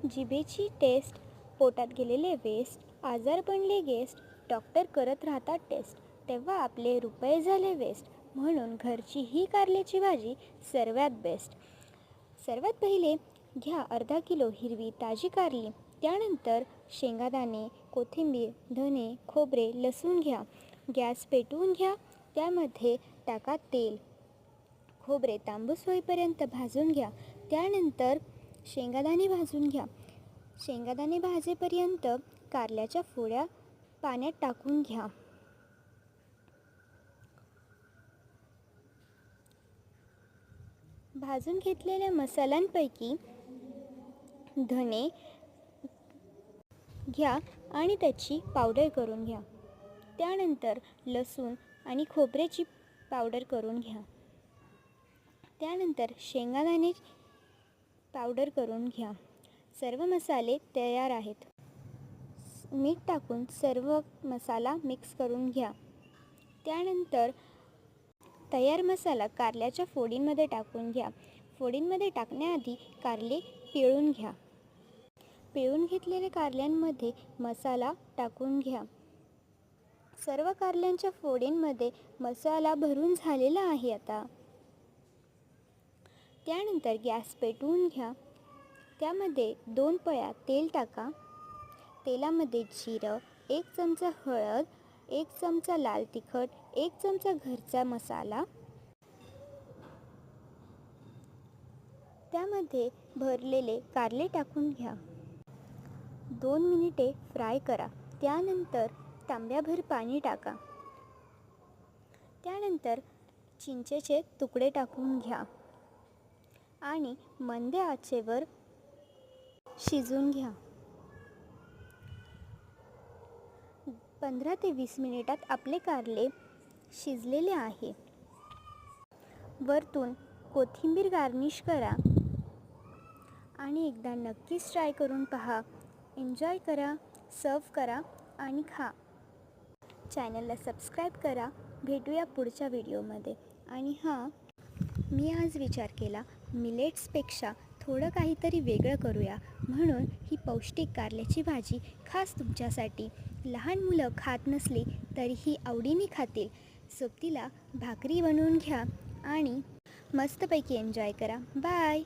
जिभेची taste, पोटात गेलेले waste, आजार बनले गेस्ट, डॉक्टर करत राहतात टेस्ट, तेव्हा आपले रुपये झाले वेस्ट. म्हणून घरची ही कारल्याची भाजी सर्वात बेस्ट. सर्वात पहिले घ्या अर्धा किलो हिरवी ताजी कारली. त्यानंतर शेंगादाणे, कोथिंबीर, धने, खोबरे, लसूण घ्या. गॅस पेटवून घ्या. त्यामध्ये टाका तेल. खोबरे तांबूस होईपर्यंत भाजून घ्या. त्यानंतर शेंगादाणे भाजून घ्या. शेंगादाणे भाजेपर्यंत कारल्याच्या फोड्या पाण्यात टाकून घ्या. भाजून घेतलेल्या मसाल्यांपैकी धने घ्या आणि त्याची पावडर करून घ्या. त्यानंतर लसूण आणि खोबऱ्याची पावडर करून घ्या. त्यानंतर शेंगादाणे पावडर करून घ्या. सर्व मसाले तयार आहेत. मीठ टाकून सर्व मसाला मिक्स करून घ्या. त्यानंतर तयार मसाला कारल्याच्या फोडींमध्ये टाकून घ्या. फोडींमध्ये टाकण्याआधी कारले पिळून घ्या. पिळून घेतलेल्या कारल्यांमध्ये मसाला टाकून घ्या. सर्व कारल्यांच्या फोडींमध्ये मसाला भरून झालेला आहे आता. त्यानंतर गॅस पेटवून घ्या. त्यामध्ये 2 पळ्या तेल टाका. तेलामध्ये जिरं, 1 चमचा हळद, 1 चमचा लाल तिखट, 1 चमचा घरचा मसाला. त्यामध्ये भरलेले कारले टाकून घ्या. 2 मिनिटे फ्राय करा. त्यानंतर तांब्याभर पाणी टाका. त्यानंतर चिंचेचे तुकडे टाकून घ्या आणि मंद आचेवर शिजवून घ्या. 15 ते 20 मिनिटात आपले कारले शिजलेले आहे. वरतून कोथिंबीर गार्निश करा आणि एकदा नक्कीच ट्राय करून पहा. एन्जॉय करा, सर्व करा आणि खा. चॅनलला सबस्क्राईब करा. भेटूया पुढच्या व्हिडिओमध्ये. आणि हां, मी आज विचार केला मिलेट्सपेक्षा थोडं काहीतरी वेगळं करूया, म्हणून ही पौष्टिक कारल्याची भाजी खास तुमच्यासाठी. लहान मुलं खात नसली तरीही आवडीने खातील. सोबतीला भाकरी बनवून घ्या आणि मस्तपैकी एन्जॉय करा. बाय.